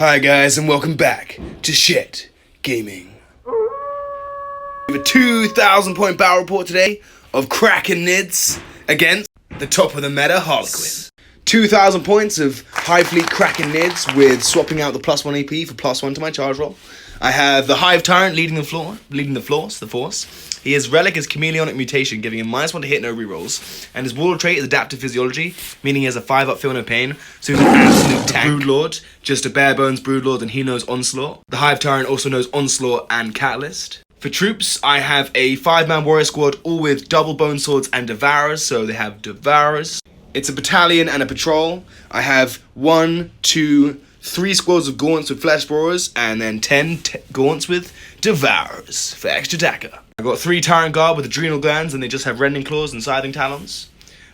Hi guys, and welcome back to Shit Gaming. We have a 2,000 point battle report today of kraken nids against the top of the meta Harlequin. 2,000 points of high fleet kraken nids with swapping out the +1 AP for +1 to my charge roll. I have the Hive Tyrant leading the force. His relic is chameleonic mutation, giving him -1 to hit, no rerolls. And his wall trait is adaptive physiology, meaning he has a 5-up feel no pain. So he's an absolute tank. Broodlord, just a bare bones Broodlord, and he knows Onslaught. The Hive Tyrant also knows Onslaught and Catalyst. For troops, I have a 5-man warrior squad, all with double bone swords and devourers, so they have devourers. It's a battalion and a patrol. I have 1, 2, 3 squads of gaunts with flesh borers, and then 10 gaunts with devourers for extra attacker. I've got 3 tyrant guard with adrenal glands, and they just have rending claws and scything talons.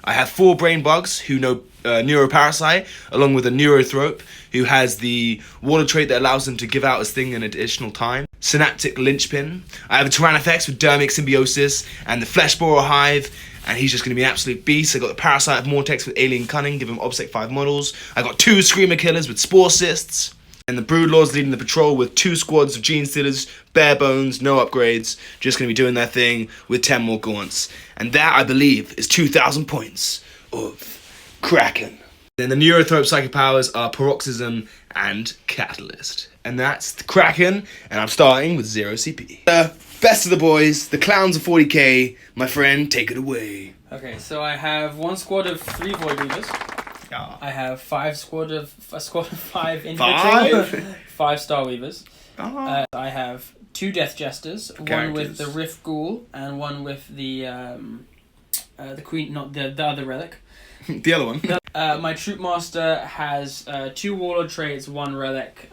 I have 4 brain bugs who know neuroparasite, along with a neurothrope who has the water trait that allows them to give out his thing in additional time. Synaptic linchpin. I have a Tyrannifex with dermic symbiosis and the flesh borer hive, and he's just going to be an absolute beast. I got the Parasite of Mortex with Alien Cunning, give him Obsec 5 models. I got 2 Screamer Killers with Spore Cysts. And the Broodlords leading the patrol with 2 squads of Gene Stealers, bare bones, no upgrades. Just going to be doing their thing with 10 more gaunts. And that, I believe, is 2,000 points of Kraken. Then the Neurothrope Psychic Powers are Paroxysm and Catalyst. And that's the Kraken, and I'm starting with 0 CP. Best of the boys, the clowns of 40k. My friend, take it away. Okay, so I have 1 squad of 3 Void Weavers. Yeah. I have a squad of 5 infantry, 5 Star Weavers. I have 2 Death Jesters, one with the Rift Ghoul and one with the Queen, not the other relic. The other one. My Troop Master has 2 Warlord traits, 1 relic.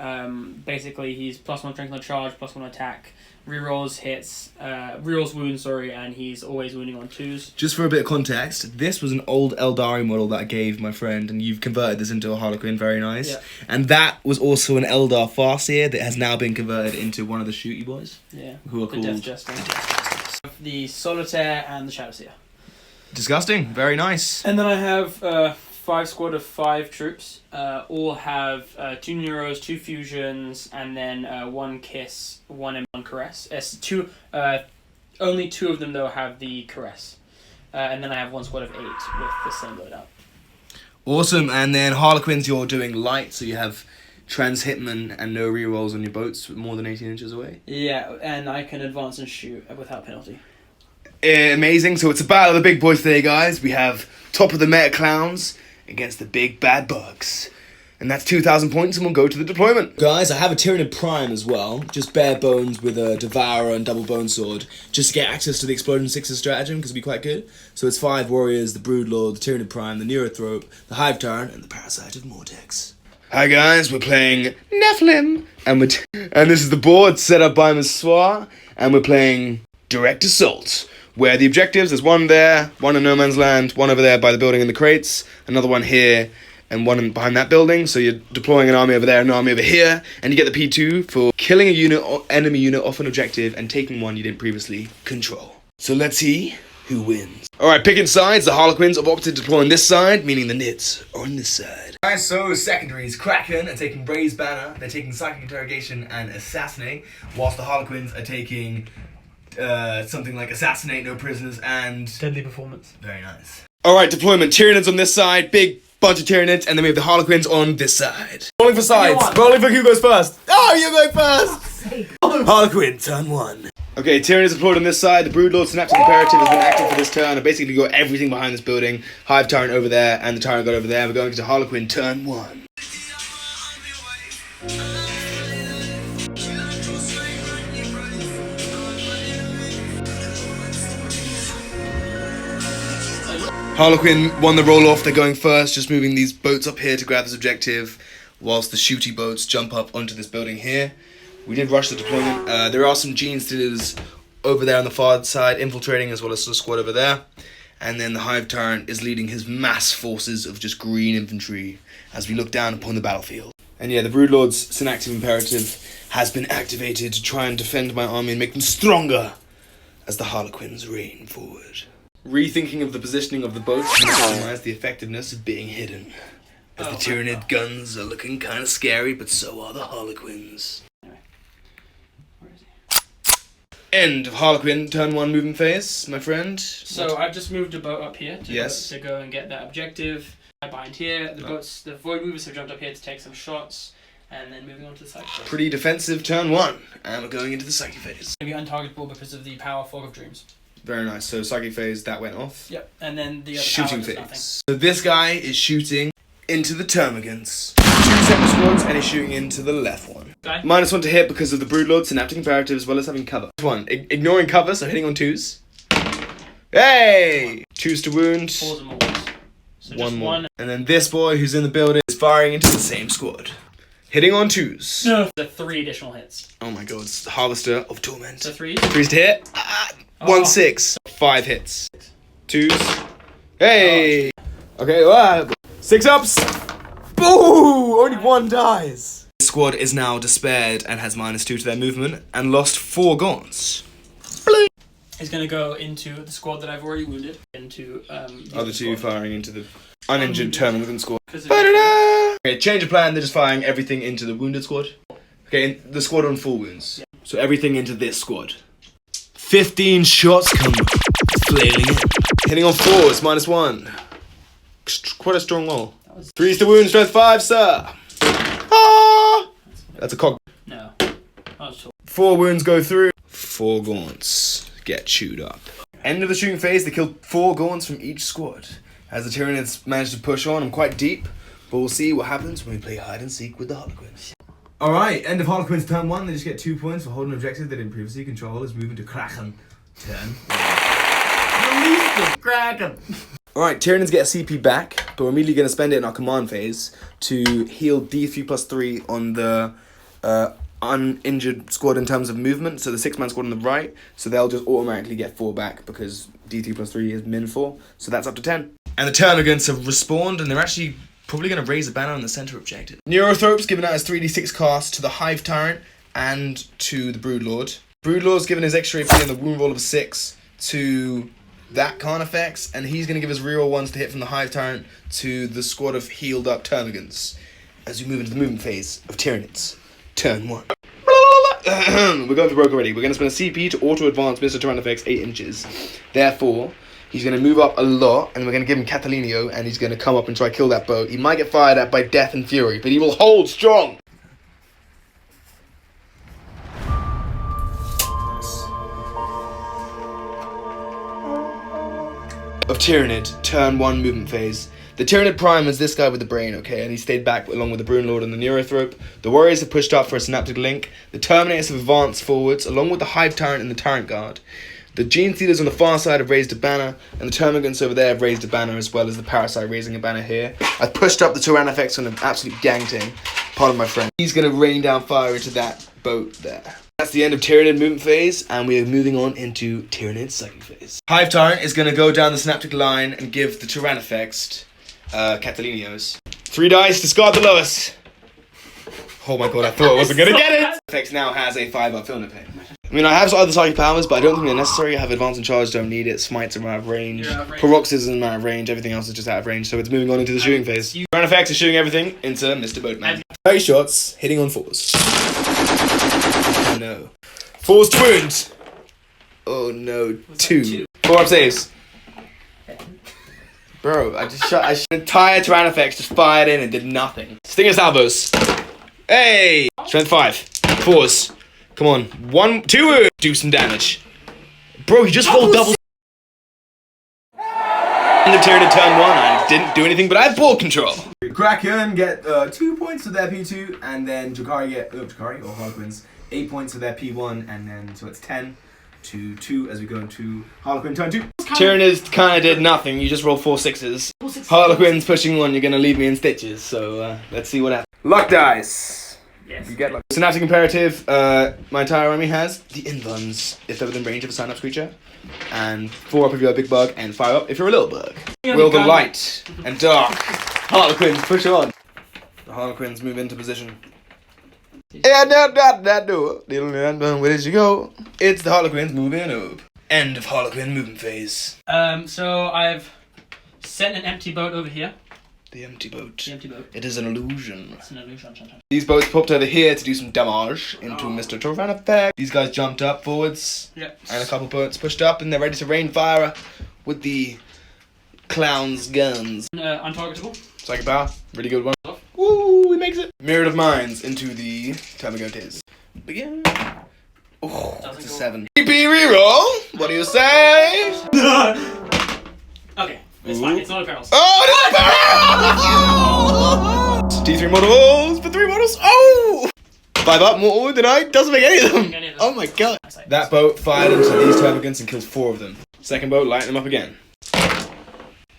Basically, he's +1 strength on charge, +1 attack. Rerolls hits, rerolls wounds, and he's always wounding on 2s. Just for a bit of context, this was an old Eldari model that I gave my friend, and you've converted this into a Harlequin, very nice. Yeah. And that was also an Eldar Farseer that has now been converted into one of the shooty boys. Yeah. Who are the called Death Jester. The Solitaire and the Shadowseer. Disgusting, very nice. And then I have 5 squad of 5 troops, all have 2 Neuros, 2 Fusions, and then 1 Kiss, 1 and 1 Caress. Only 2 of them, though, have the Caress. And then I have 1 squad of 8 with the same loadout. Awesome, and then Harlequins, you're doing light, so you have Trans Hitman and no rerolls on your boats more than 18 inches away. Yeah, and I can advance and shoot without penalty. Amazing, so it's a battle of the big boys today, guys. We have top of the meta clowns against the big bad bugs. And that's 2,000 points, and we'll go to the deployment. Guys, I have a Tyranid Prime as well. Just bare bones with a Devourer and double bone sword. Just to get access to the Explosion 6's stratagem, because it'd be quite good. So it's 5 warriors, the Broodlord, the Tyranid Prime, the Neurothrope, the Hive Tyrant, and the Parasite of Mortex. Hi guys, we're playing Nephilim. And this is the board set up by Massoir. And we're playing Direct Assault, where the objectives is 1 there, 1 in no man's land, 1 over there by the building in the crates, another 1 here, and 1 behind that building. So you're deploying an army over there and an army over here, and you get the P2 for killing a unit or enemy unit off an objective and taking one you didn't previously control. So let's see who wins. Alright, picking sides, the Harlequins have opted to deploy on this side, meaning the nids are on this side. Guys, so secondaries, Kraken are taking Braze Banner, they're taking Psychic Interrogation and Assassinate, whilst the Harlequins are taking something like Assassinate, no prisoners, and Deadly Performance. Very nice. Alright, deployment. Tyranids on this side, big bunch of Tyranids, and then we have the Harlequins on this side. Rolling for sides. Rolling for who goes first. Oh, you go first! Harlequin, turn 1. Okay, Tyranids deployed on this side. The Broodlord Synaptic Imperative has been active for this turn. I basically got everything behind this building. Hive Tyrant over there, and the Tyrant got over there. We're going to Harlequin, turn 1. Harlequin won the roll-off, they're going first, just moving these boats up here to grab this objective, whilst the shooty boats jump up onto this building here. We did rush the deployment. There are some Gene Stealers over there on the far side, infiltrating, as well as the squad over there. And then the Hive Tyrant is leading his mass forces of just green infantry as we look down upon the battlefield. And yeah, the Broodlord's Synaptic Imperative has been activated to try and defend my army and make them stronger as the Harlequins rain forward. Rethinking of the positioning of the boats to maximize the effectiveness of being hidden. As the Tyranid guns are looking kind of scary, but so are the Harlequins. Anyway. Where is he? End of Harlequin turn 1 movement phase, my friend. So I've just moved a boat up here to go and get that objective. I bind here. The void movers have jumped up here to take some shots, and then moving on to the psychic phase. Pretty defensive turn 1, and we're going into the psychic phase. Going to be untargetable because of the power fog of dreams. Very nice. So psychic phase, that went off. Yep, and then the other shooting power does phase. nothing. So this guy is shooting into the termagants. 2 separate squads, and he's shooting into the left one. Okay. -1 to hit because of the Broodlord, Synaptic Imperative, as well as having cover. Ignoring cover, so hitting on 2s. Hey! 2s to wound. 4s and more wounds. So just One more. one. And then this boy who's in the building is firing into the same squad. Hitting on 2s. No. The 3 additional hits. Oh my god, it's the Harvester of Torment. So 3s. 3s to hit. 1-6. 5 hits. 2s. Hey! Okay, 6 ups. Boo! Only 1 dies. This squad is now despaired and has -2 to their movement and lost 4 gaunts. He's going to go into the squad that I've already wounded. Into the Other 2 squad. firing into the uninjured terminal squad. Because Okay, change of plan. They're just firing everything into the wounded squad. Okay, the squad on 4 wounds. Yeah. So everything into this squad. 15 shots come flailing in. Hitting on 4s, -1. Quite a strong roll. 3s to wound, strength 5, sir. Ah! That's a cock. No. 4 wounds go through. 4 gaunts get chewed up. End of the shooting phase, they killed 4 gaunts from each squad. As the Tyranids managed to push on, I'm quite deep, but we'll see what happens when we play hide and seek with the Harlequins. Alright, end of Harlequins turn 1, they just get 2 points for holding an objective they didn't previously control. Is moving to kraken turn. Release the kraken! Alright, Tyranids get a CP back, but we're immediately going to spend it in our command phase to heal D3+3 on the uninjured squad in terms of movement, so the 6-man squad on the right, so they'll just automatically get 4 back because D3+3 is min 4, so that's up to 10. And the termagants have respawned, and they're actually probably going to raise a banner on the center objective. Neurothrope's given out his 3d6 cast to the Hive Tyrant and to the Broodlord. Broodlord's given his extra AP and the wound roll of 6 to that Carnifex, and he's going to give us reroll 1s to hit from the Hive Tyrant to the squad of healed up termagants as we move into the movement phase of Tyranids. Turn 1. We're going for broke already. We're going to spend a CP to auto-advance Mr. Tyrannifex 8 inches. Therefore, he's going to move up a lot, and we're going to give him Catalinio, and he's going to come up and try to kill that boat. He might get fired at by Death and Fury, but he will hold strong. Of Tyranid, turn 1 movement phase. The Tyranid Prime is this guy with the brain, okay, and he stayed back along with the Broodlord and the Neurothrope. The Warriors have pushed up for a Synaptic Link. The Terminators have advanced forwards, along with the Hive Tyrant and the Tyrant Guard. The Gene Stealers on the far side have raised a banner, and the Termagants over there have raised a banner, as well as the Parasite raising a banner here. I've pushed up the Tyrannifex on an absolute gang ting. Pardon my friend. He's going to rain down fire into that boat there. That's the end of Tyranid movement phase, and we are moving on into Tyranid second phase. Hive Tyrant is going to go down the Synaptic line and give the Tyrannifex Catalinios. 3 dice, discard the lowest. Oh my god, I thought I wasn't going to get it! Tyrannifex now has a 5-up Filner Pain. I mean, I have other psychic powers, but I don't think they're necessary. I have advance and charge, don't need it. Smites are out of range. Paroxysm out of range. Everything else is just out of range, so it's moving on into the shooting phase. Tyrannifex is shooting everything into Mr. Boatman. 30 shots, hitting on 4s. Oh no. 4s to wound! Oh no, 2. 4-up saves. Bro, I just shot an entire Tyrannifex, just fired in and did nothing. Stinger salvos. Hey! Strength 5. 4s. Come on. 1, 2 wounds. Do some damage. Bro, he just rolled double. End of Tyranid turn 1. I didn't do anything, but I have ball control. Kraken get 2 points for their P2, and then Drakari get, Drakari or Harlequins, 8 points for their P1, and then, so it's 10 to 2 as we go into Harlequin turn 2. Tyranids kind of did nothing, you just rolled 4 6s. Harlequins pushing 1, you're going to leave me in stitches, so let's see what happens. Luck dice. Yes. You get luck. Synaptic Imperative, my entire army has the Invuns, if they're within range of a Synapse creature, and 4 up if you're a big bug, and 5 up if you're a little bug. Will the light and dark Harlequins push on. The Harlequins move into position. Yeah, that door. Where did you go? It's the Harlequins moving up. End of Harlequin movement phase. So I've sent an empty boat over here. The empty boat. The empty boat. It is an illusion. It's an illusion sometimes. These boats popped over here to do some damage into Mr. Tyranids. These guys jumped up forwards. Yep. And a couple boats pushed up and they're ready to rain fire with the clown's guns. Untargetable. Psychic power. Really good one. Woo! He makes it. Myriad of Minds into the Termagotes. Begin. Oh, that's a 7. CP reroll. What do you say? Okay. It's fine. It's not a perils. Oh, it is a peril! D3 models for 3 models. Oh! 5 up. What did I? Doesn't make any of them. Oh my god. That boat fired into these termagants and kills 4 of them. Second boat, lighten them up again.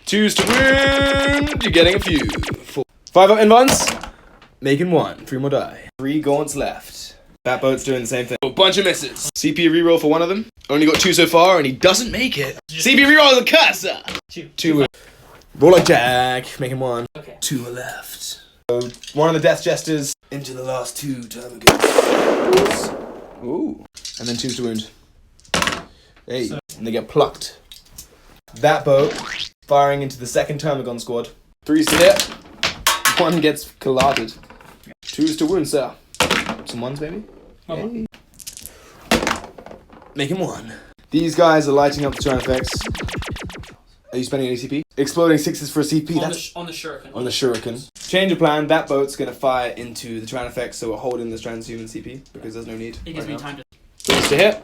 2s to wound. You're getting a few. 4. 5 up invulns. Making 1. 3 more die. 3 gaunts left. That boat's doing the same thing. A bunch of misses. CP reroll for one of them. Only got 2 so far, and he doesn't make it. CP reroll is a cursor. 2. Roll like Jack. Making 1. Okay. 2 are left. So one of the Death Jesters into the last 2 termagants. Ooh. And then 2s to wound. Hey. So, and they get plucked. That boat firing into the second Termagon squad. 3s to hit. 1 gets collided. 2s to wound, sir. Some 1s, maybe? Hey. Making 1. These guys are lighting up the turn effects. Are you spending any CP? Exploding 6s for a CP. On the shuriken. On the shuriken. Change of plan. That boat's going to fire into the Tran effects, so we're holding this transhuman CP because there's no need. It gives me time to... 3s to hit.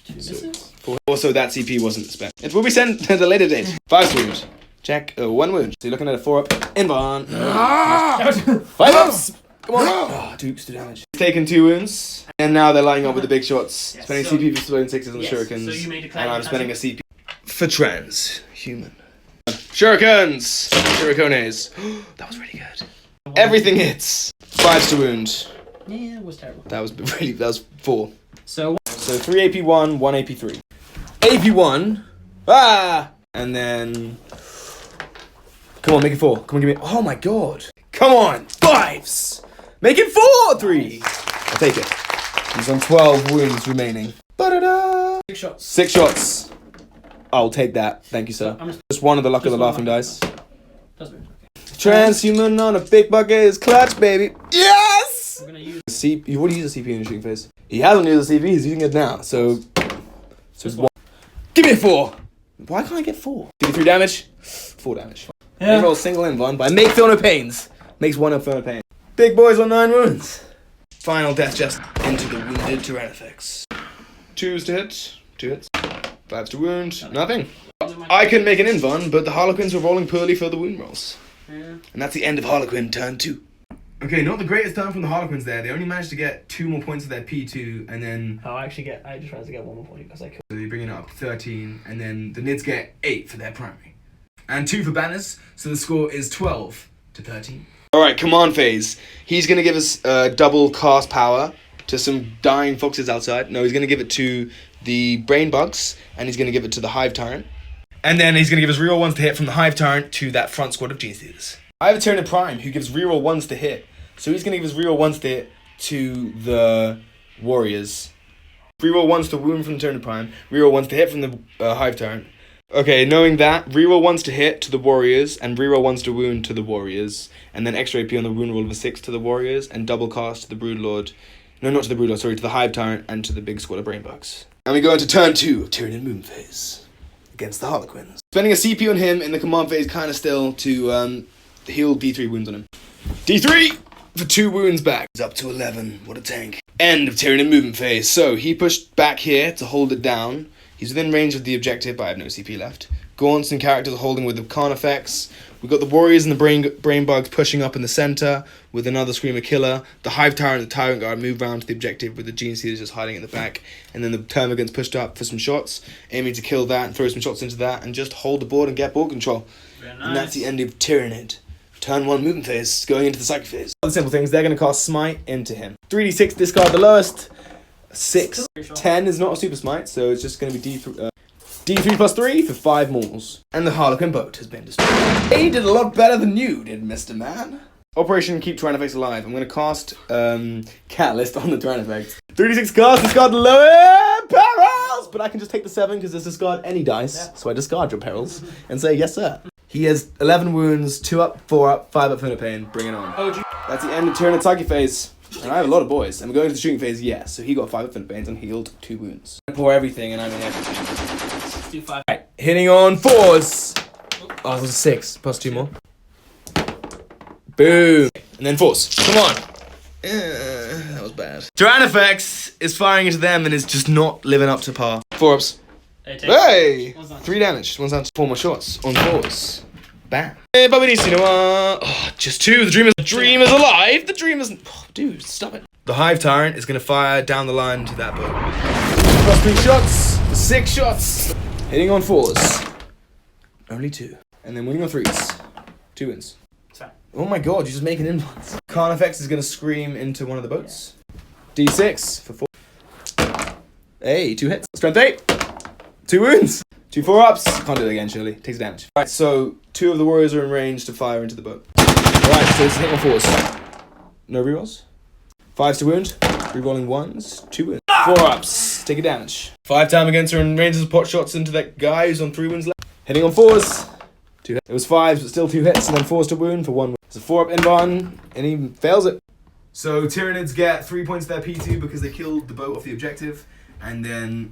2 misses. Also, that CP wasn't spent. It will be sent at a later date. 5 wounds. Check. 1 wound. So you're looking at a 4 up. Invuln. 5 ups. Come on. Oh, Dukes to damage. He's taken 2 wounds. And now they're lining up with the big shots. Yes, Spending so, CP for exploding 6s on the yes, shurikens. So you may declare and I'm spending a CP for transhuman. Shurikens. Shurikones. That was really good. Everything hits. 5s to wound. Yeah, it was terrible. That was 4. So 3 AP1, 1 AP3. AP1. Ah! And then... Come on, make it 4. Come on, give me... Oh my god. Come on. 5s. Make it 4! 3. I'll take it. He's on 12 wounds remaining. Ba-da-da. 6 shots. 6 shots. I'll take that. Thank you, sir. Just one of the luck of the laughing dice. Transhuman on a big bucket is clutch, baby. Yes! I'm gonna use... You've already used a CP in your shooting phase. He hasn't used a CP, he's using it now. So it's 1. Give me a 4! Why can't I get 4? 3 damage? 4 damage. Yeah. Roll single invuln, but I make feel no pains. Makes 1 up feel no pain. Big boys on 9 wounds. Final death just into the wounded Tyrannifex. 2s to hit. 2 hits. 5s to wound. Nothing. I can make an invuln, but the Harlequins were rolling poorly for the wound rolls. Yeah. And that's the end of Harlequin turn 2. Okay, not the greatest turn from the Harlequins there. They only managed to get 2 more points of their P2, and then... I just managed to get 1 more point because I killed... So they bring it up to 13, and then the Nids get 8 for their primary. And 2 for banners, so the score is 12 to 13. Alright, command phase. He's going to give us double cast power to some dying foxes outside. No, he's going to give it to the brain bugs, and he's going to give it to the hive tyrant. And then he's going to give us reroll 1s to hit from the hive tyrant to that front squad of genius eaters. I have a Tyranid Prime who gives reroll 1s to hit. So he's going to give us reroll 1s to hit to the warriors. Reroll 1s to wound from the Tyranid Prime. Reroll 1s to hit from the hive tyrant. Okay, knowing that, reroll 1s to hit to the warriors, and reroll 1s to wound to the warriors, and then extra AP on the wound roll of a 6 to the warriors, and double cast to the broodlord. No, not to the broodlord, sorry, to the hive tyrant and to the big squad of brainbugs. And we go into turn 2 of Tyranid Moon phase against the Harlequins. Spending a CP on him in the command phase kind of still to heal D3 wounds on him. D3 for 2 wounds back. He's up to 11. What a tank. End of Tyranid movement phase. So he pushed back here to hold it down. He's within range of the objective, but I have no CP left. Gaunts and characters are holding with the Khan effects. We've got the warriors and the brain bugs pushing up in the center with another Screamer Killer. The Hive Tyrant and the Tyrant Guard move round to the objective with the Genius Eaters just hiding at the back. And then the Termagants pushed up for some shots, aiming to kill that and throw some shots into that and just hold the board and get board control. Very nice. And that's the end of Tyranid. Turn 1 movement phase, going into the psychic phase. Other simple things, they're going to cast Smite into him. 3d6, discard the lowest. 6. 10 is not a super smite, so it's just going to be D3 plus 3 for 5 mauls. And the Harlequin boat has been destroyed. He did a lot better than you did, Mr. Man. Operation Keep Tyrannifex Alive. I'm going to cast Catalyst on the Tyrannifex. 3d6 cast, discard the lower perils! But I can just take the 7 because there's discard any dice. Yeah. So I discard your perils and say, yes sir. He has 11 wounds, 2 up, 4 up, 5 up for no pain. Bring it on. Oh, That's the end of Tyranid psychic phase. And I have a lot of boys. And we're going to the shooting phase, yes. So he got 5 up for no pains and healed 2 wounds. Pour everything and I mean everything. do 5. Right, hitting on 4s. Oh, it was a 6. Plus 2 more. Boom. And then 4s. Come on. That was bad. Tyrannifex is firing into them and is just not living up to par. 4 ups. Hey! 3 damage. 1 down. 4 more shots on 4s. Bam. Hey, Babinissimo. Oh, just 2. The dream is alive. The dream is. Oh, dude, stop it. The Hive Tyrant is going to fire down the line to that boat. Plus 3 shots. 6 shots. Hitting on 4s. Only 2. And then winning on 3s. 2 wins. Oh my god, you're just making inputs. Carnifex is going to scream into one of the boats. D6 for 4. Hey, 2 hits. Strength 8. 2 wounds. 2 4-ups. Can't do it again, surely. Takes damage. Right, so 2 of the warriors are in range to fire into the boat. Right, so it's hit on 4s. No rerolls. 5s to wound. Rerolling 1s. 2 wounds. 4-ups. Take a damage. 5 Termagants are in range to pot shots into that guy who's on 3 wounds left. Hitting on 4s. 2 hits. It was 5s, but still 2 hits, and then 4s to wound for 1 wound. It's a 4-up inbound, and he fails it. So Tyranids get 3 points to their P2 because they killed the boat off the objective, and then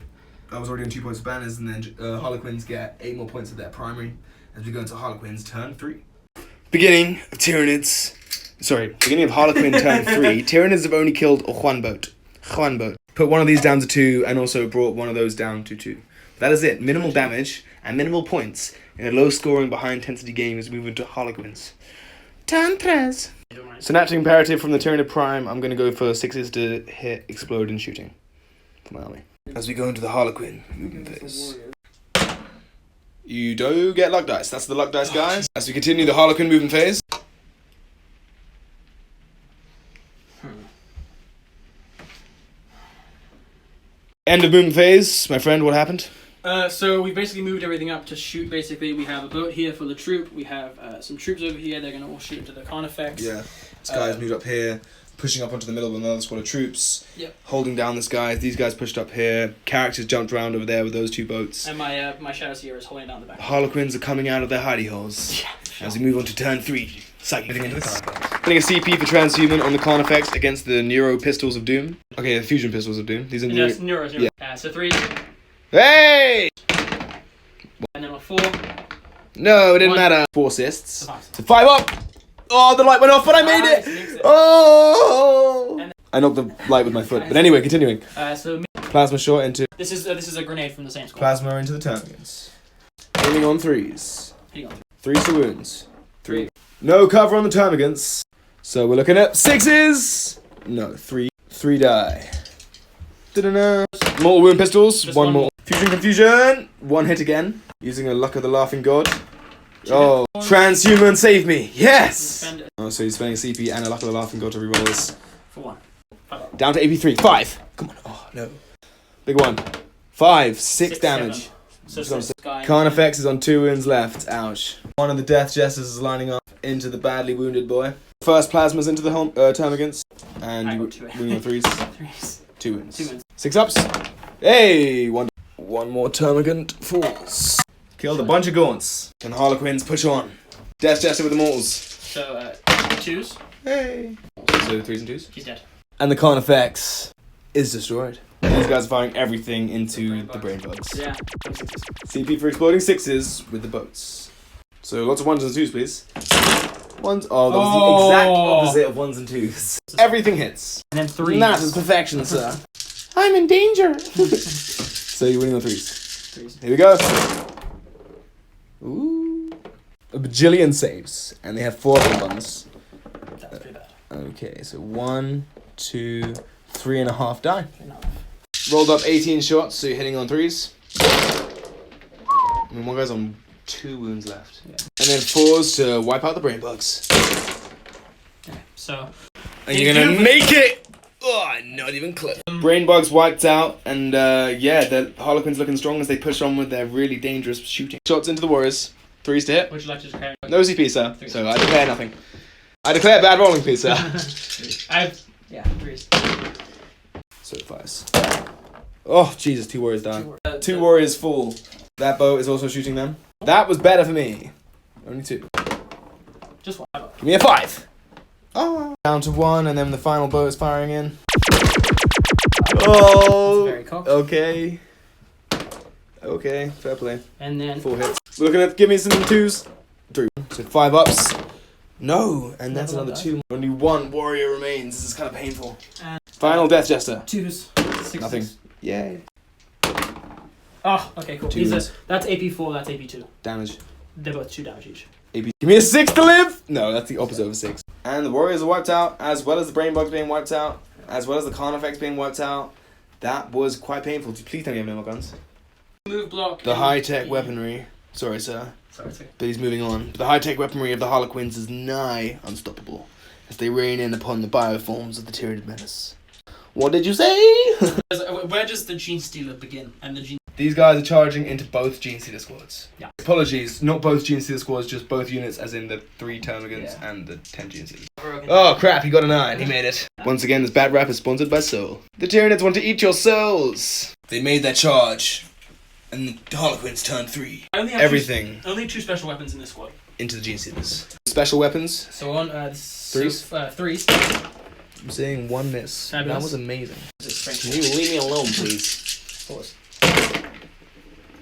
I was already on 2 points of banners, and then Harlequins get 8 more points of their primary as we go into Harlequins turn 3. Beginning of Harlequin turn 3. Tyranids have only killed a Juan boat. Put one of these down to 2, and also brought one of those down to 2. That is it. Minimal damage and minimal points in a low-scoring, behind-intensity game as we move into Harlequins. Turn 3. So natural imperative from the Tyranid Prime, I'm going to go for 6s to hit, explode, and shooting for my army. As we go into the Harlequin movement phase. You do get luck dice. That's the luck dice, guys. As we continue the Harlequin movement phase. End of movement phase. My friend, what happened? So we basically moved everything up to shoot. Basically, we have a boat here for the troop. We have some troops over here. They're going to all shoot into the Carnifex. Yeah. This guy's moved up here, pushing up onto the middle of another squad of troops. Yep. Holding down this guy. These guys pushed up here. Characters jumped around over there with those 2 boats. And my shadows here is holding down the back. Harlequins are coming out of their hidey holes. Yeah. Sure. As we move on to turn 3. Psychic into the Carnifex. Putting a CP for transhuman on the Carnifex against the Neuro Pistols of Doom. Okay, the Fusion Pistols of Doom. These are Yes, Neuros. Yeah. So 3. Hey! And then a 4. No, it didn't 1. matter. 4 assists. So 5 up! Oh, the light went off, but I made it! It. Oh! I knocked the light with my foot. But anyway, continuing. So Plasma shot into... this is a grenade from the same squad. Plasma into the Termagants. Aiming on 3s. 3s to wounds. 3. No cover on the Termagants. So we're looking at 6s! No, 3. 3 die. Da-da-da. Mortal wound pistols. Just 1 more. Fusion confusion. 1 hit again. Using a luck of the laughing god. Oh, transhuman, save me! Yes! Oh, so he's spending a CP and a luck of the laughing god to reroll this. For 1. 5. Down to AP3. 5. Come on. Oh no. Big 1. 5. 6 damage. So Carnifex is on 2 wounds left. Ouch. One of the death jesters is lining up into the badly wounded boy. First plasmas into the Termagants. And wounding on 3s. 3s. 2 wounds. 2 wins. 6 ups. Hey! One more Termagant falls. Killed a bunch of gaunts. And Harlequins push on. Death Jester with the mortals. So 2s. Hey! So 3s and 2s. He's dead. And the Carnifex is destroyed. These guys are firing everything into the brain bugs. Yeah. CP for exploding 6s with the boats. So lots of 1s and 2s, please. 1s. Oh, that was the exact opposite of 1s and 2s. Everything hits. And then 3s. And that is perfection, sir. I'm in danger. So you're winning on 3s. Here we go. Ooh. A bajillion saves. And they have 4 other ones. That's pretty bad. Okay, so 1, 2, 3.5 die. Rolled up 18 shots, so you're hitting on 3s. And one guy's on 2 wounds left. Yeah. And then 4s to wipe out the brain bugs. Okay, so... And you're gonna make it! Oh, not even close. Brain bugs wiped out, and yeah, the Harlequins looking strong as they push on with their really dangerous shooting. Shots into the warriors. 3s to hit. Would you like to declare? No CP, sir. So I declare nothing. I declare bad rolling, please, sir. 3s. So 5s. Oh, Jesus, 2 warriors die. 2 warriors fall. That boat is also shooting them. That was better for me. Only 2. Just 1. Give me a 5. Oh. Down to 1, and then the final bow is firing in. Oh. Very cocked. Okay. Okay, fair play. And then 4 hits. We're looking at, give me some 2s. 3. So 5 ups. No, and that's another 2. Only 1 warrior remains. This is kind of painful. Final death jester. 2s. 6s. Nothing. Yay. Oh, okay, cool. That's AP4, that's AP2. Damage. They're both 2 damage each. AP. Give me a 6 to live! No, that's the opposite of a 6. And the warriors are wiped out, as well as the brain bugs being wiped out, as well as the Carnifex being wiped out. That was quite painful. Please tell me you have no more guns. Move block. The high-tech weaponry. Sorry, sir. Sorry, sir. But he's moving on. The high-tech weaponry of the Harlequins is nigh unstoppable, as they rain in upon the bioforms of the Tyranid menace. What did you say? Where does the Gene Stealer begin? And the Gene... These guys are charging into both Gene Stealer squads. Yeah. Apologies, not both Gene Stealer squads, just both units, as in the 3 Termagants Yeah. and the 10 Gene Stealers. Oh crap, he got a 9, he made it. Once again, this bad rap is sponsored by Soul. The Tyranids want to eat your souls! They made their charge, and the Harlequins turned 3. Everything Only 2 special weapons in this squad. into the Gene Stealers. Special weapons, So on 3s? 3s. I'm saying 1 miss. Fabulous. That was amazing. Can Can you leave me alone, please? 4s.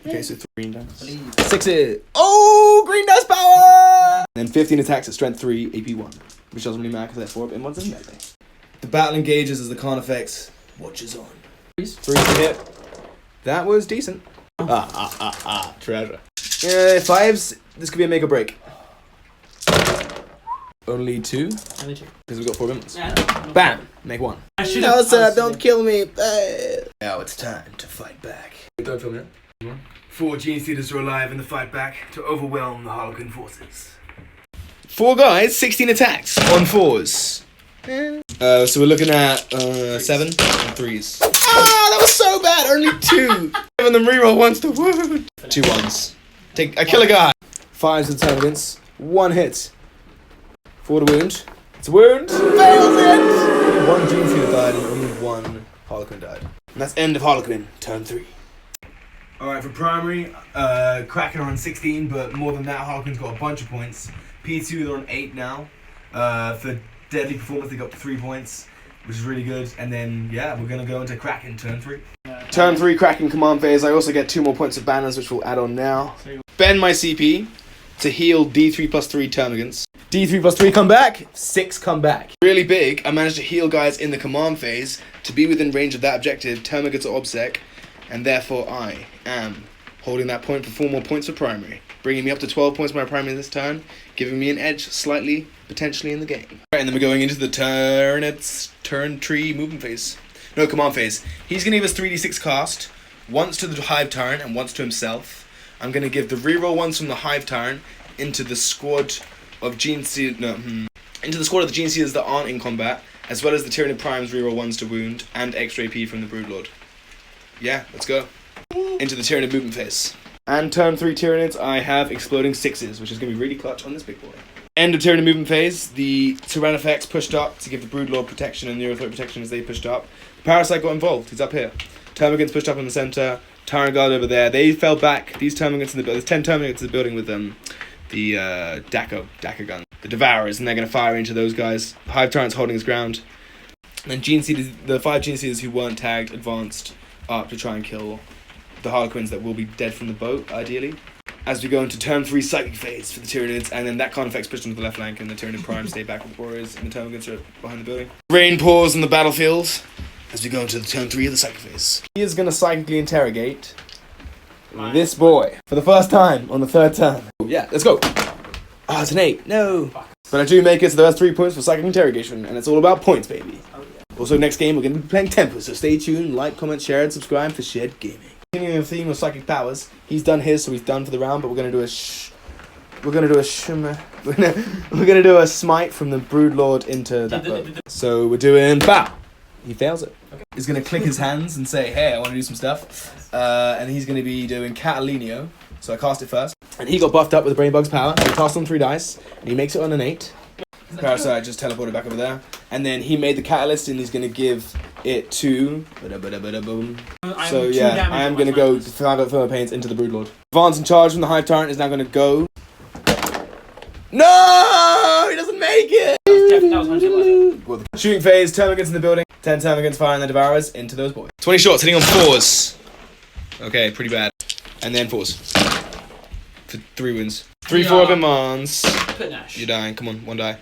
Okay, so 3 green dice. 6s. Oh, green dice power! And then 15 attacks at strength 3, AP 1. Which doesn't really matter because they're 4 up in ones in melee. The battle engages as the Carnifex watches on. 3 to hit. That was decent. Treasure. Yeah, 5s. This could be a make or break. Only 2? Only 2. Because we've got 4 minutes. Yeah. Bam! Make 1. No, sir, don't kill me. Now it's time to fight back. Don't film yet. 4 Gene Stealers are alive in the fight back to overwhelm the Harlequin forces. 4 guys, 16 attacks on 4s. So we're looking at 7 and 3s. Ah, that was so bad. Only 2. Giving them reroll once to wound. 2 1s. I kill a guy. 5s to the Termagants. 1 hit. 4 to wound. It's a wound. Fails it. 1 Gene Stealer died and only 1 Harlequin died. And that's end of Harlequin, turn 3. Alright, for primary, Kraken are on 16, but more than that, Harlequin's got a bunch of points. P2, they're on 8 now. For deadly performance, they got 3 points, which is really good. And then, yeah, we're going to go into Kraken, turn 3. Turn 3, Kraken command phase. I also get 2 more points of banners, which we'll add on now. Bend my CP to heal D3 plus 3 Termagants. D3 plus 3 come back, 6 come back. Really big, I managed to heal guys in the command phase to be within range of that objective, Termagants or Obsec, and therefore I am holding that point for 4 more points for primary, bringing me up to 12 points for my primary this turn, giving me an edge slightly, potentially in the game. Right, and then we're going into the turn tree movement phase. No, command phase. He's going to give us 3d6 cast, once to the Hive Tyrant and once to himself. I'm going to give the reroll ones from the Hive Tyrant into the squad of Gene Stealers, into the squad of the Gene Stealers that aren't in combat, as well as the Tyranid Prime's reroll ones to wound, and extra AP from the Broodlord. Yeah, let's go. Into the Tyranid movement phase. And turn 3 Tyranids, I have exploding 6s, which is going to be really clutch on this big boy. End of Tyranid movement phase, the Tyrannifex pushed up to give the Broodlord protection and the Neurothroat protection as they pushed up. The Parasite got involved, he's up here. Termagants pushed up in the center, Tyrant Guard over there. They fell back, these Termagants in the building, there's 10 Termagants in the building with them. The Daka gun, the Devourers, and they're going to fire into those guys. Hive Tyrant's holding his ground. And then Gene Stealers, the 5 Gene Stealers who weren't tagged advanced up to try and kill the Harlequins that will be dead from the boat, ideally. As we go into turn 3 Psychic phase for the Tyranids, and then that Carnifex pushed onto the left flank, and the Tyranid Prime stay back with the Warriors, and the Termagants are behind the building. Rain pours on the battlefield as we go into the turn 3 of the Psychic phase. He is going to psychically interrogate this boy for the first time on the 3rd turn. Yeah, let's go. Ah, it's an 8. No. But I do make it, so there's 3 points for psychic interrogation, and it's all about points, baby. Also, next game we're going to be playing Tempest, so stay tuned, like, comment, share, and subscribe for shared gaming. Continuing the theme of psychic powers, he's done his, so he's done for the round. But we're going to do a smite from the Broodlord into that boat. So we're doing bow. He fails it. Okay. He's going to click his hands and say, "Hey, I want to do some stuff." And he's going to be doing Catalinio. So I cast it first, and he got buffed up with Brain Bug's power. So he cast on 3 dice, and he makes it on an 8. Parasite just teleported back over there, and then he made the catalyst, and he's gonna give it to. So yeah, I am gonna go 5 Thermal Pains into the Broodlord. Advance and charge from the Hive Tyrant is now gonna go No! He doesn't make it! That was 100, wasn't it? Shooting phase, termagants in the building. 10 termagants firing their devourers into those boys. 20 shots, hitting on 4s. Okay, pretty bad. And then 4s. For 3 wounds. 3-4 up in Mons. You're dying, come on, 1 die.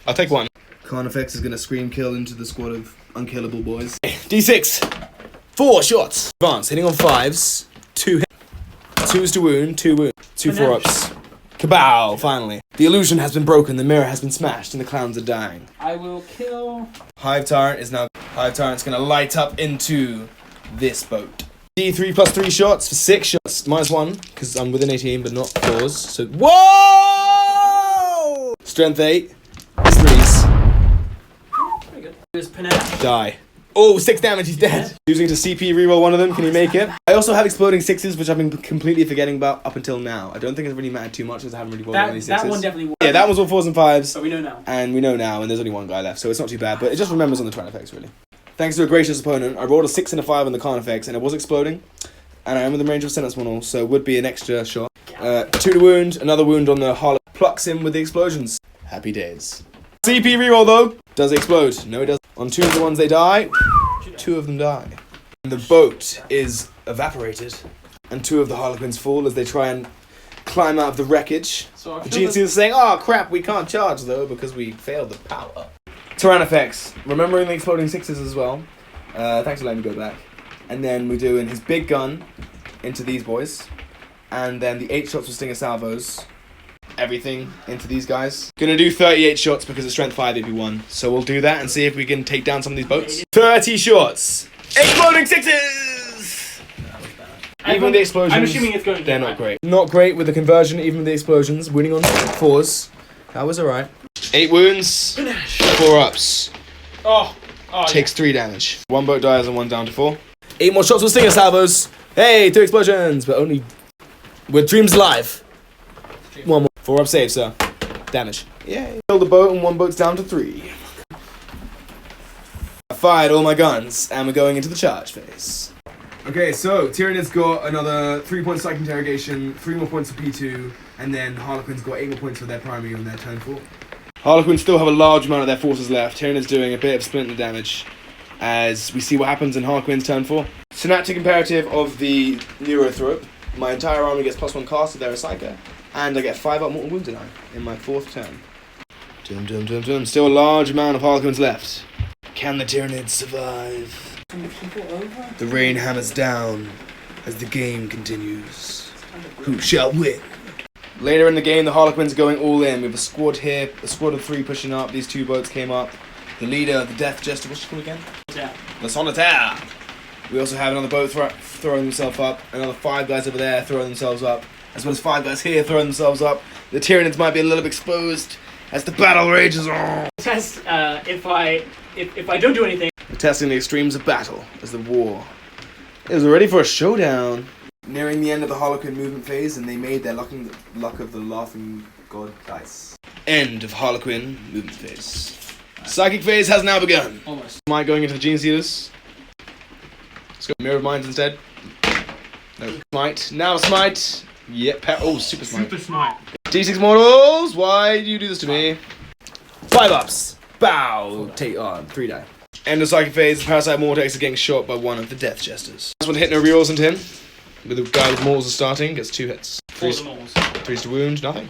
I'll take 1. Carnifex is gonna scream kill into the squad of unkillable boys. D6. 4 shots. Advance, hitting on 5s. 2 hits. 2s to wound, 2 wounds. 2 4-ups. Kabow, finally. The illusion has been broken, the mirror has been smashed, and the clowns are dying. I will kill... Hive Tyrant's gonna light up into this boat. D3 plus 3 shots for 6 shots. -1, because I'm within 18, but not 4s. So, whoa! Strength 8. It's 3s. Pretty good. There's Panache. Die. Oh, 6 damage, he's dead. Using to CP reroll one of them, can you make it? I also have exploding 6s, which I've been completely forgetting about up until now. I don't think it's really mattered too much, because I haven't really rolled any 6s. That one definitely was. Yeah, that was all 4s and 5s. But we know now. And we know now, and there's only 1 guy left, so it's not too bad, but it just remembers on the Carnifex, really. Thanks to a gracious opponent, I rolled a 6 and a 5 on the Carnifex, and it was exploding. And I am within range of Sentence Model, so would be an extra shot. 2 to wound, another wound on the Harlequin. Plucks him with the explosions. Happy days. CP reroll though. Does it explode? No, it doesn't. On 2 of the ones they die, 2 of them die. And the boat is evaporated, and 2 of the Harlequins fall as they try and climb out of the wreckage. So The GNC is saying, oh crap, we can't charge though because we failed the power. Tyrannifex, remembering the exploding 6s as well. Thanks for letting me go back. And then we're doing his big gun into these boys. And then the 8 shots with Stinger Salvos. Everything into these guys. Gonna do 38 shots because it's strength 5 AP1. So we'll do that and see if we can take down some of these boats. 30 shots! Exploding 6s! Even with the explosions, I'm assuming it's going they're not great. Not great with the conversion, even with the explosions. Winning on 4s. That was alright. 8 wounds, 4 ups. Takes 3 damage. 1 boat dies and 1 down to 4. 8 more shots with Stinger Salvos. Hey, 2 explosions, but only with Dreams Alive. 1 more. 4 up save, sir. Damage. Yay. Kill the boat and 1 boat's down to 3. I fired all my guns and we're going into the charge phase. Okay, so Tyranids got another 3 points psych interrogation, 3 more points for P2, and then Harlequins got 8 more points for their primary on their turn 4. Harlequins still have a large amount of their forces left. Tyranids doing a bit of splinter damage as we see what happens in Harlequins turn 4. Synaptic imperative of the Neurothrope. My entire army gets +1 cast if they're a Psyker, and I get 5 up mortal wounds in my 4th turn. Dum dum dum dum. Still a large amount of Harlequins left. Can the Tyranids survive? The rain hammers down as the game continues. Who shall win? Later in the game, the Harlequins are going all in. We have a squad here, a squad of 3 pushing up. These 2 boats came up. The leader, the Death Jester, what's she called again? Yeah. Le Solitaire. We also have another boat throwing themselves up. Another 5 guys over there throwing themselves up. As well as 5 guys here throwing themselves up. The Tyranids might be a little bit exposed as the battle rages on. Test if I don't do anything. We're testing the extremes of battle as the war is ready for a showdown. Nearing the end of the Harlequin movement phase, and they made their luck of the Laughing God dice. End of Harlequin movement phase. Psychic phase has now begun. Almost. Smite going into the Gene Stealers. Let's go Mirror of Minds instead. No. Smite. Now Smite. Yep. Oh, Super Smite. Super Smite. D6 mortals. Why do you do this to me? 5 ups. Bow. Take on 3 die. End of Psychic phase. The Parasite Mortex is getting shot by one of the Death Jesters. Last one to hit, no rerolls into him. With the guy with mortals are starting, gets 2 hits. 3's to wound, nothing.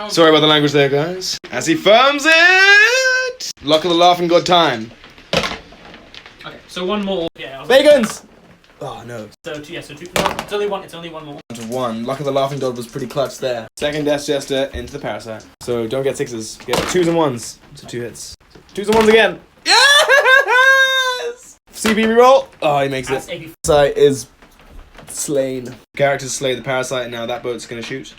Sorry about the language there, guys. As he firms it! Luck of the Laughing God time. Okay, so 1 more. Yeah. Bacons! Oh no. So 2. No, it's only 1. It's only 1 more. Down to 1. Luck of the Laughing God was pretty clutch there. Second Death Jester into the Parasite. So don't get 6s. Get 2s and 1s. So 2 hits. 2s and 1s again. Yes! CP reroll. Oh, he makes it. Parasite is slain. Characters slay the Parasite, and now that boat's gonna shoot.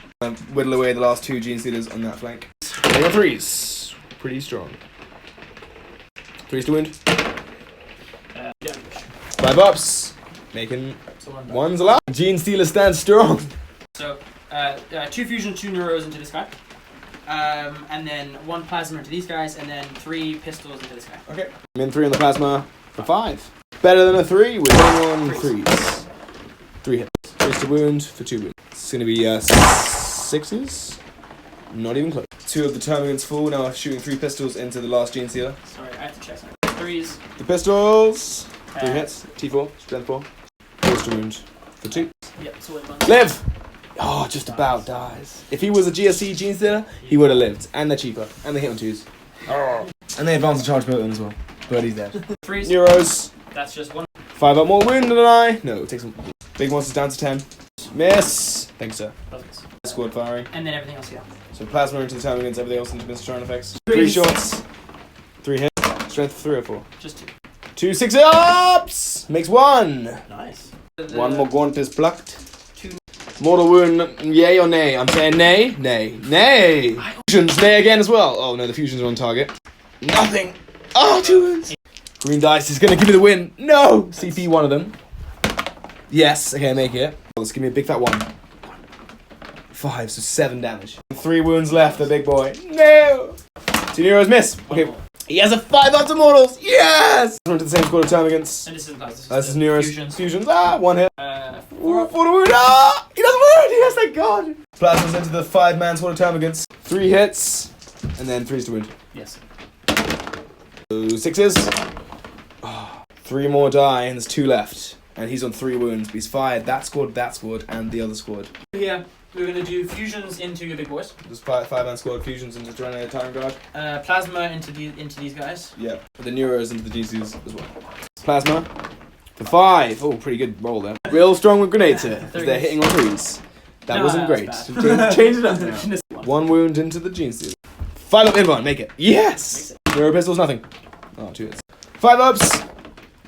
Whittle away the last 2 Gene Stealers on that flank. They got 3s. Pretty strong. 3s to wound. Yeah. 5 ups. Making 1s allowed. Gene Stealer stands strong. So 2 fusion, 2 neuros into this guy. And then 1 plasma into these guys, and then 3 pistols into this guy. Okay. I'm in 3 on the plasma for 5. Better than a 3. We're hitting on 3s. 3 hits. 3s to wound for 2 wounds. It's going to be 6s. Not even close. 2 of the termagants fall, now shooting 3 pistols into the last Gene Sealer. Sorry, I have to check something. 3s. The pistols! 3 hits. T4, strength 4. Force to wound for 2. Yep, so Live! Oh, just about dies. If he was a GSC Gene Stealer, he would have lived. And they're cheaper. And they hit on 2s. Oh. And they advance the charge boat as well. But he's dead. 3s. Neuros. That's just 1. 5 up more wound than I. No, take some. Big monsters down to 10. Miss. Thanks, sir. Squad firing. And then everything else, yeah. So plasma into the termagants, everything else into Mr. Turn effects. 3 shots. 3 hits. Strength 3 or 4. Just 2. 2 6-ups! Makes 1. Nice. 1 more gaunt is plucked. 2. Mortal wound, yay or nay? I'm saying nay, nay, nay. Fusions, nay again as well. Oh no, the fusions are on target. Nothing. Oh, 2 wounds. Green dice is gonna give me the win. No! CP one of them. Yes, okay, make it. Let's give me a big fat 1. 5, so 7 damage. 3 wounds left, the big boy. No! 2 Neros miss. Okay. He has a 5 up to mortals! Yes! Run to the same squad of termagants. And this isn't class. This is Neros. Fusions. Ah, 1 hit. 4 to wound. Ah! He doesn't wound! Yes, thank God! Plasmas into the 5-man squad of termagants. 3 hits. And then 3s to wound. Yes. 2 6s. Oh, 3 more die, and there's 2 left. And he's on 3 wounds, but he's fired that squad, and the other squad. Yeah, we're going to do fusions into your big boys. Just 5-man squad fusions into Tyranids Tyrant Guard. Plasma into these guys. Yeah, the Neuros into the GCs as well. Plasma for 5. Oh, pretty good roll there. Real strong with grenades here, because they're hitting on 3s. That wasn't great. Change it up now. 1 wound into the Gene Stealer. 5 up inbound, make it. Yes! Neuro pistols, nothing. Oh, 2 hits. 5 ups!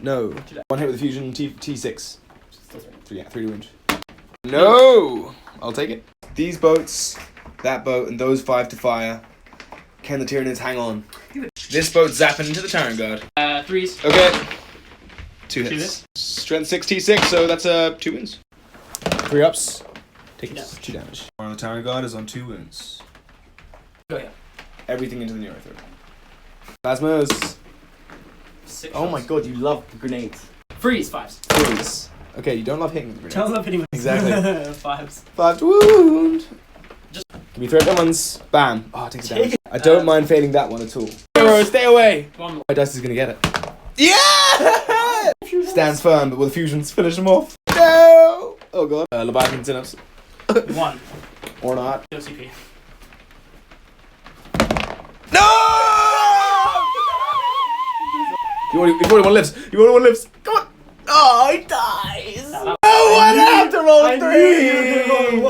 No. 1 hit with the fusion, T6. 3 to wound. No! I'll take it. These boats, that boat, and those 5 to fire. Can the Tyranids hang on? This boat zapping into the Tyrant Guard. 3s. Okay. 2 hits. Strength 6 T6, so that's 2 wounds. 3 ups. Take 2 damage. One on the Tyrant Guard is on 2 wounds. Go ahead. Everything into the Neuro throat. Plasmas. 6 oh my god, you love grenades. Freeze, 5s. Freeze. Okay, you don't love hitting the grenades. Don't love hitting with Exactly. 5s. 5 to wound. Just give me 3 red ones. Bam. Oh, it takes damage. I don't mind failing that one at all. Neuro, stay away. 1 more. My dice is gonna get it. Yeah! Stands firm, but with the fusions, finish them off. No! Oh god. Leviathan sit-ups. 1. Or not. No CP. No! You've already 1 lives. You've already 1 lives. Come on. Oh, he dies. No, I have to roll a 3.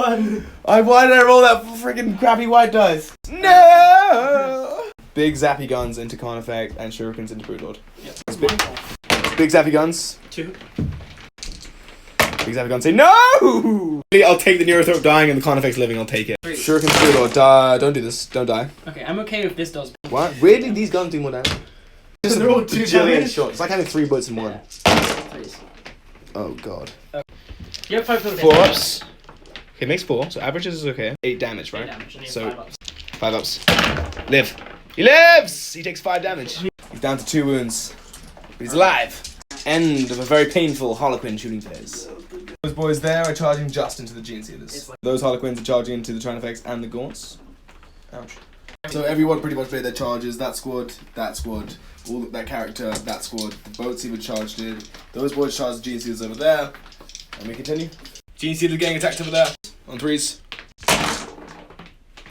Why did I roll that freaking crappy white dice? No! Big zappy guns into Con Effect and shurikens into Broodlord. Yep. Big zappy guns. 2. Big zappy guns say no! I'll take the Neurothrope dying and the Con Effect's living. I'll take it. 3. Shurikens Broodlord. Don't do this. Don't die. Okay, I'm okay if this does. What? Where did these guns do more damage? Just they're all 2 damage. shots. It's like having 3 bullets in one. 3s. Oh god. You have 5 total 4 damage. ups. Okay, makes 4, so averages is okay. 8 damage, right? 8 damage, and you have So 5 ups. 5 ups. Live. He lives! He takes 5 damage. He's down to 2 wounds. But he's alive. End of a very painful Harlequin shooting phase. Those boys there are charging just into the Gene Sealers. Those Harlequins are charging into the Tyrant effects and the Gaunts. Ouch. So everyone pretty much made their charges. That squad, all that character, that squad. The boats even charged in. Those boys charged the Gene Sealers over there. And we continue. Gene Sealers getting attacked over there. On 3s.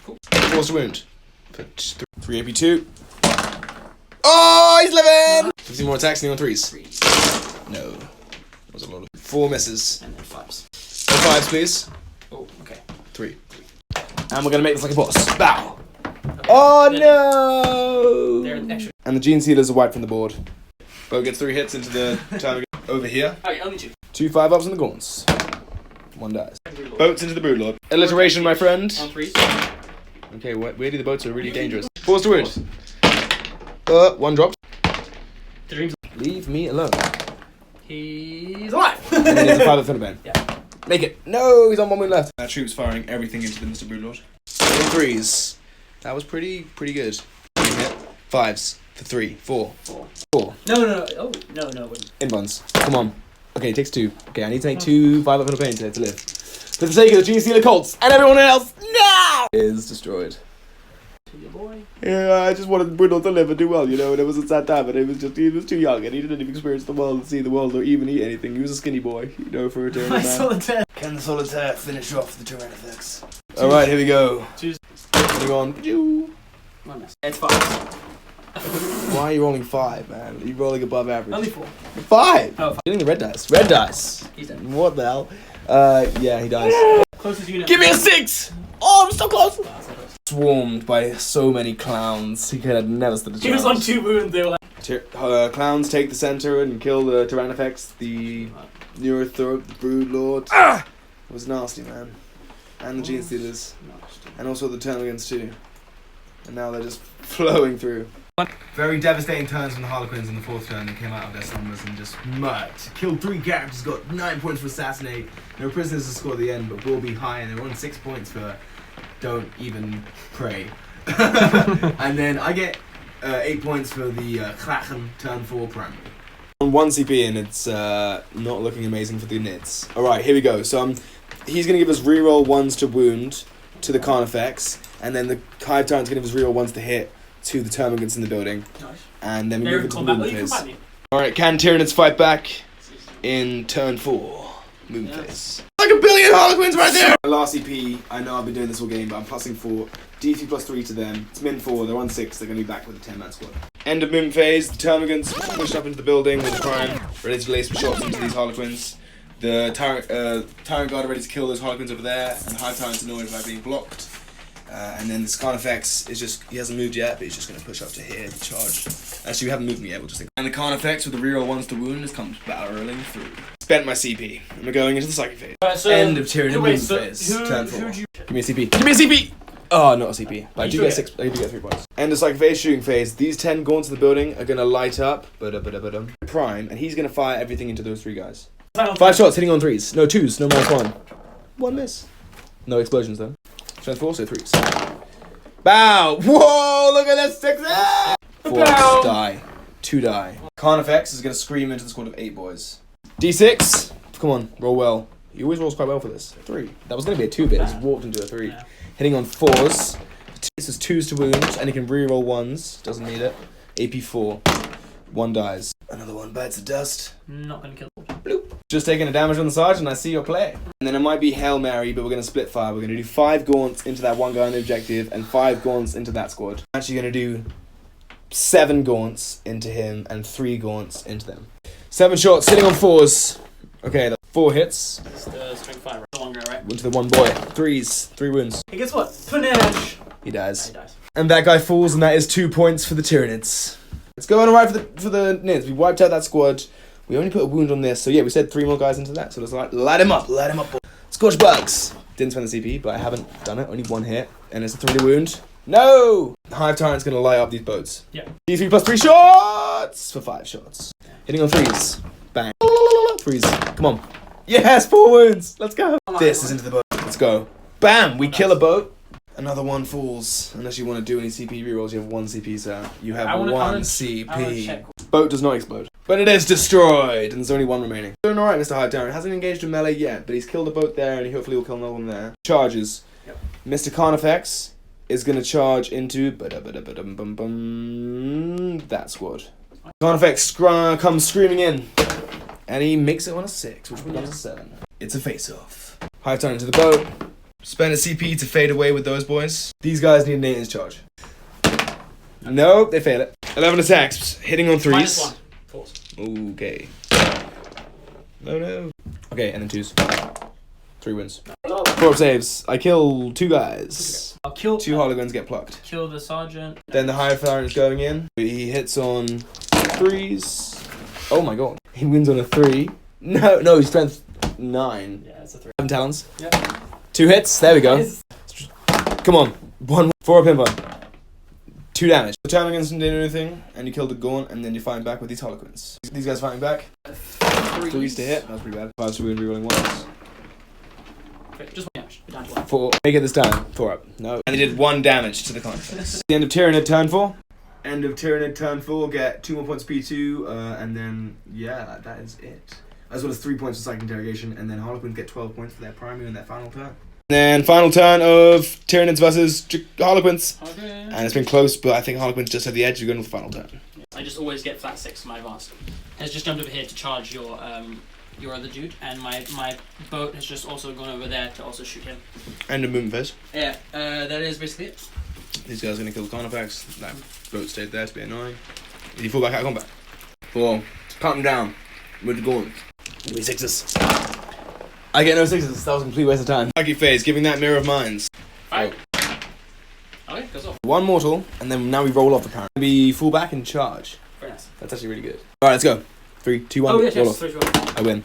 Cool. Force to wound. 3 AP2. Oh, he's living! 15 more attacks and he on 3s. 3. No. That was a lot of 4 misses. And then 5s. No 5s, please. Oh, okay. 3. And we're gonna make this like a boss. Bow! Okay. Oh no! They're extra. And the Gene Sealers are wiped from the board. Bo gets 3 hits into the target over here. Okay, only 2. 2 5-ups in the Gaunts. 1 dies. Boats into the Broodlord. Alliteration, my friend. On 3s. Okay, weirdly the boats are really dangerous. Force to wound. 1 dropped. Dreams. Leave me alone. He's alive! And then there's a 5 at Philibane. Yeah. Make it. No, he's on 1 wound left. Our troops firing everything into the Mr. Broodlord. 3s. That was pretty good. 5s for 3. 4. 4. No. Oh, no, it wouldn't. Inbounds. Come on. Okay, it takes 2. Okay, I need to make 2 5 up Philibane to live. For the sake of the Gene Stealer Colts and everyone else, no! Is destroyed. Your boy. Yeah, I just wanted Bruno to live and do well, you know, and it was a sad time, and he was too young, and he didn't even experience the world and see the world or even eat anything. He was a skinny boy, you know, for a Tyranid My man. solitaire. Can the solitaire finish off the Tyranids? Alright, here we go. Choose. Hang on. One miss. It's 5. Why are you rolling 5, man? Are you rolling above average? Only 4. 5! Oh, 5. Getting the red dice. Red dice! He's dead. What the hell? Yeah, he dies. Closest unit. Give me a 6! Oh, I'm so close! Swarmed by so many clowns. He could have never stood a chance. He was on 2 wounds, they were like... Clowns take the center and kill the Tyrannifex, the Neurothrope, the Brood Lord. Ah! It was nasty, man. And the Gene Stealers. And also the Termagants too. And now they're just flowing through. Very devastating turns from the Harlequins in the 4th turn. They came out of their slumbers and just murked. Killed 3 characters, got 9 points for Assassinate. No prisoners to score at the end, but will be high, and they were on 6 points for Don't Even Pray. And then I get 8 points for the Kraken turn 4 primary. On 1 CP, and it's not looking amazing for the nids. Alright, here we go. So he's going to give us reroll 1s to wound to the Carnifex, and then the Hive Tyrant's going to give us reroll 1s to hit to the Termagants in the building. Nice. And then we They're move in into the combat. movement Oh, you phase. can fight me. Alright, can Tyranids fight back in turn 4? Movement Yeah. phase. Like a billion Harlequins right there! Last CP, I know I've been doing this all game, but I'm plussing 4. DC plus 3 to them. It's min 4, they're on 6, they're going to be back with a 10-man squad. End of movement phase, the Termagants pushed up into the building with the prime, ready to lay some shots into these Harlequins. The Tyrant Guard are ready to kill those Harlequins over there, and the Hive Tyrant's annoyed by being blocked. And then this Carnifex is just, he hasn't moved yet, but he's just going to push up to here to charge. Actually, we haven't moved him yet, we'll just think. And the Carnifex with the reroll 1s to wound has come barreling through. Spent my CP, and we're going into the psychic phase. So, End of Tyranid wait, movement so phase, who turn 4. would you... Give me a CP. Give me a CP! Oh, not a CP. But I do You get still 6. I do get 3 points. End of psychic phase, shooting phase. These 10 gaunts of the building are going to light up. Prime, and he's going to fire everything into those 3 guys. 5 shots, hitting on 3s. No 2s, no -1. 1 miss. No explosions though. Strength 4, so 3s. Bow! Whoa, look at that 6! 4 Bow. die. 2 die. Carnifex is going to scream into the squad of 8 boys. D6! Come on, roll well. He always rolls quite well for this. 3. That was going to be a 2 bit, just walked into a 3. Yeah. Hitting on 4s. This is 2s to wound, and he can reroll 1s. Doesn't need it. AP 4. 1 dies. Another 1 bites the dust. Not gonna kill. Bloop. Just taking a damage on the sergeant, I see your play. And then it might be Hail Mary, but we're going to split fire. We're going to do 5 gaunts into that one guy on the objective, and 5 gaunts into that squad. I'm actually going to do 7 gaunts into him, and 3 gaunts into them. 7 shots, hitting on 4s. Okay, that's 4 hits. It's the strength 5, no longer, right? Into the one boy. 3s. 3 wounds. Hey, guess what? Panache! He dies. He dies. And that guy falls, and that is 2 points for the Tyranids. It's going alright for the Nids. We wiped out that squad. We only put a wound on this, so yeah, we said 3 more guys into that. So let's light him up, Scorch bugs. Didn't spend the CP, but I haven't done it. Only 1 hit, and it's a 3 to wound. No! Hive Tyrant's gonna light up these boats. Yeah. D3 plus 3 shots for 5 shots. Hitting on 3s. Bang. 3s. Come on. Yes, 4 wounds. Let's go. This is into the boat. Let's go. Bam! We kill a boat. Another 1 falls. Unless you want to do any CP rerolls, you have 1 CP, sir. You have 1 CP. Boat does not explode. But it is destroyed, and there's only 1 remaining. Doing alright, Mr. Hive Tyrant. Hasn't engaged a melee yet, but he's killed a boat there, and he hopefully will kill another one there. Charges. Yep. Mr. Carnifex is going to charge into that squad. Carnifex comes screaming in, and he makes it on a 6, which becomes a 7. It's a face-off. Hive Tyrant to the boat. Spend a CP to fade away with those boys. These guys need an 8-inch charge. Nope, they fail it. 11 attacks, hitting on 3s. -1. Falls. Okay. No. Okay, and then 2s. 3 wins. 4 saves. I kill 2 guys. I'll kill 2 Harlequins get plucked. Kill the sergeant. Then the Hive Tyrant is going in. He hits on 3s. Oh my god. He wins on a 3. No, he's strength 9. Yeah, it's a 3. 7 talons. Yep. 2 hits. There we go. Come on. 1 for a pinball. 2 damage. The Termagants didn't do anything, and you killed the Gaunt, and then you're fighting back with these Harlequins. These guys fighting back. 3s to hit. That was pretty bad. 5 to wound, rerolling 1s. Wait, just 1 damage. We're down to 1. 4. Make it this time. 4 up. No. And he did 1 damage to the Carnifex. The end of Tyranid turn 4. End of Tyranid turn 4. Get 2 more points P2, and then, yeah, that is it. As well as 3 points for Psychic Interrogation, and then Harlequins get 12 points for their primary and their final turn. then final turn of Tyranids versus Harlequins. Okay. And it's been close, but I think Harlequins just have the edge. You're going with the final turn. I just always get flat 6 for my advance. Has just jumped over here to charge your other dude, and my boat has just also gone over there to also shoot him. End of movement phase. Yeah, that is basically it. These guys are going to kill the Carnifex. That boat stayed there to be annoying. Did you fall back out of combat? 4. Count them down. With the gaunt. It'll be 6s. I get no 6s. That was a complete waste of time. Lucky phase, giving that Mirror of Minds. 5. Okay, goes off. 1 mortal, and then now we roll off the current. We fall back and charge. Very nice. That's actually really good. Alright, let's go. 3, 2, 1. Oh, yes, roll yes. off. 3, 2, 1. I win.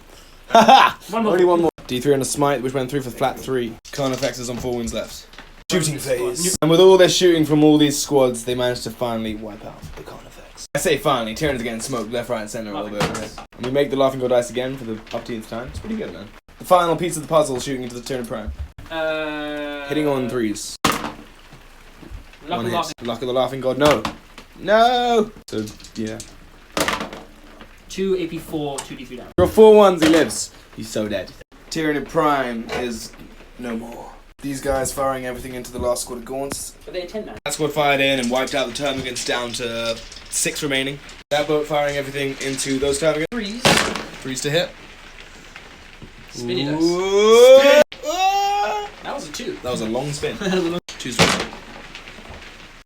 Haha! One more. Only 1 more. D3 on a smite, which went through for flat 3. Carnifex is on 4 wounds left. Shooting phase. And with all their shooting from all these squads, they managed to finally wipe out the Carnifex. I say finally, Tyranids are getting smoked left, right, and centre a little bit. And we make the Laughing God dice again for the upteenth time. It's pretty good, man. The final piece of the puzzle, shooting into the Tyranid Prime. Hitting on 3s. One hit. Luck of the Laughing God. No. No! So, yeah. 2 AP4, 2d3 damage. For 4 1s, he lives. He's so dead. Tyranid Prime is no more. These guys firing everything into the last squad of Gaunts. But they 10 man. That squad fired in and wiped out the Termagants down to 6 remaining. That boat firing everything into those Termagants. 3s. 3s to hit. Spinny dice. Ooh. That was a 2. That was a long spin. 2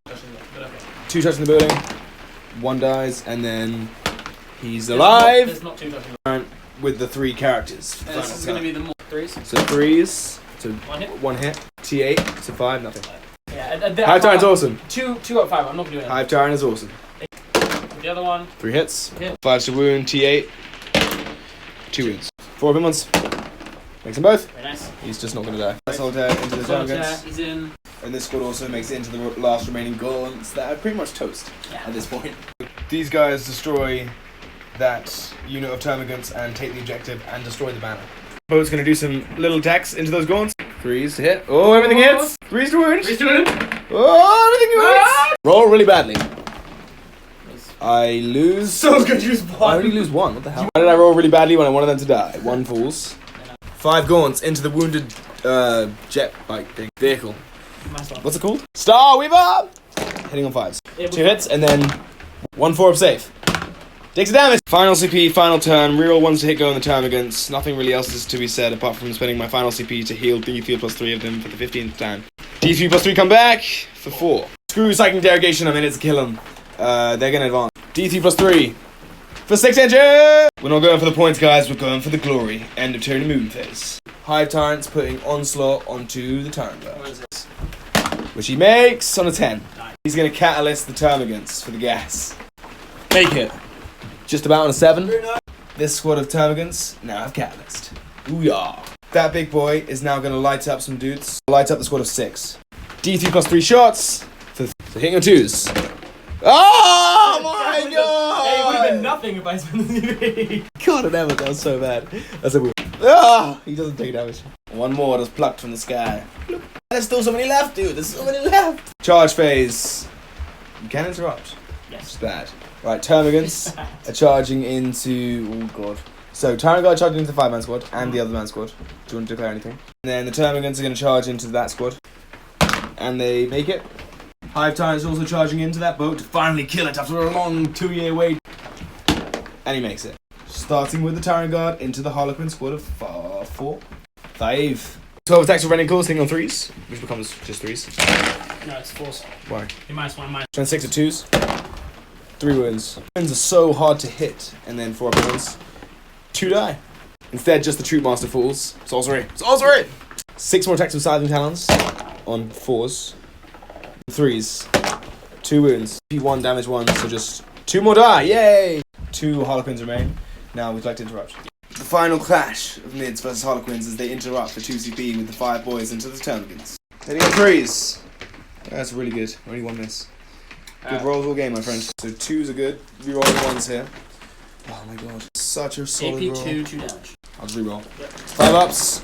But okay. 2 touching the building. 1 dies, and then he's alive. There's not 2 touching. With the 3 characters. This is going to be the more 3s. So 3s to 1 hit. 1 hit. T8 to 5, nothing. Yeah, Hive Tyrant's awesome. 2 out of 5. I'm not going to do anything. Hive Tyrant is awesome. The other one. 3 hits. Hit. 5 to wound. T8. 2 wounds. 4 of him ones. Makes them both. Very nice. He's just not going to die. Solitaire into the Termagants. He's in. And this squad also makes it into the last remaining Gaunts that are pretty much toast at this point. These guys destroy that unit of Termagants and take the objective and destroy the banner. Boat's going to do some little attacks into those Gaunts. 3s to hit. Oh, everything hits. 3s to wound. 3s to wound. Oh, everything hits. Roll really badly. I lose. So good to use 1. I only lose 1. What the hell? Why did I roll really badly when I wanted them to die? 1 falls. 5 Gaunts into the wounded jet bike thing. Vehicle. What's it called? Star Weaver! Hitting on 5s. 2 hits, and then 1 4-up save. Takes a damage. Final CP, final turn. Reroll 1s to hit go on the Termagants. Nothing really else is to be said apart from spending my final CP to heal D3 plus 3 of them for the 15th time. D3 plus 3 come back for 4. Screw Psychic Interrogation, I'm in it to kill them. They're gonna advance. D3 plus 3 for 6 inches! We're not going for the points, guys. We're going for the glory. End of Tyranid movement phase. Hive Tyrant's putting Onslaught onto the Tyrant Guard. What is this? Which he makes on a 10. He's going to catalyst the Termagants for the gas. Make it. Just about on a 7. This squad of Termagants now have catalyst. Ooh-yah. That big boy is now going to light up some dudes. Light up the squad of 6. D3 plus 3 shots. So hitting on 2s. Oh my god! Hey, it would have been nothing if I spent the UV. God damn it, that was so bad. That's a ah! He doesn't take damage. 1 more just plucked from the sky. There's still so many left, dude. There's so many left. Charge phase. You can interrupt. Yes. It's bad. Right, Termagants are charging into. Oh god. So Tyrant Guard charging into the 5-man squad and the other man squad. Do you want to declare anything? And then the Termagants are going to charge into that squad, and they make it. Hive Tyrant's also charging into that boat to finally kill it after a long 2-year wait. And he makes it. Starting with the Tyrant Guard into the Harlequin squad of 4. 5. 12 attacks with Renning Claws, hitting on 3s, which becomes just 3s. No, it's 4s. Why? You -1, minus. Turn 6 at 2s. 3 wounds. Wounds are so hard to hit, and then 4 up wounds. 2 die. Instead, just the Troop Master falls. Sorcery. Sorcery! 6 more attacks with Scything Talons on 4s. 3s. 2 wounds. P1 damage 1, so just 2 more die. Yay! 2 Harlequins remain. Now we'd like to interrupt. The final clash of Nids versus Harlequins as they interrupt for 2 CP with the 5 boys into the Termagants. Hitting on 3s. That's really good. Only 1 miss. Good rolls all game, my friend. So 2s are good. Rerolling 1s here. Oh my god. Such a solid roll. AP2, 2 damage. I'll just reroll. Yep. 5 ups.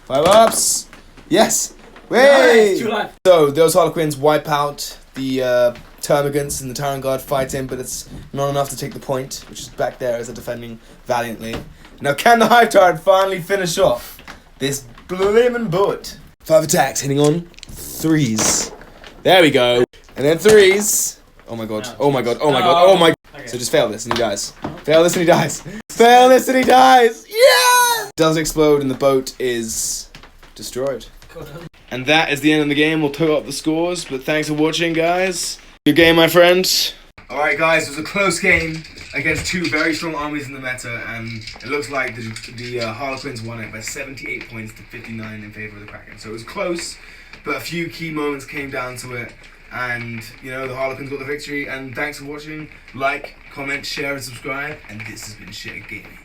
5 ups. Yes! Way! Nice, 2 life. So those Harlequins wipe out the Termagants and the Tyrant Guard fight in, but it's not enough to take the point, which is back there as they're defending valiantly. Now can the Hive Tyrant finally finish off This blimmin' butt. 5 attacks, hitting on 3s. There we go. And then 3s. Oh my god. Oh my god. Oh my god. Oh my god. Okay. So just fail this and he dies. Fail this and he dies. Fail this and he dies. Yeah! Does explode and the boat is destroyed. And that is the end of the game. We'll total up the scores, but thanks for watching, guys. Good game, my friends. Alright, guys, it was a close game against two very strong armies in the meta, and it looks like the Harlequins won it by 78 points to 59 in favour of the Kraken. So it was close, but a few key moments came down to it, and, you know, the Harlequins got the victory. And thanks for watching. Like, comment, share, and subscribe, and this has been Shit Gaming.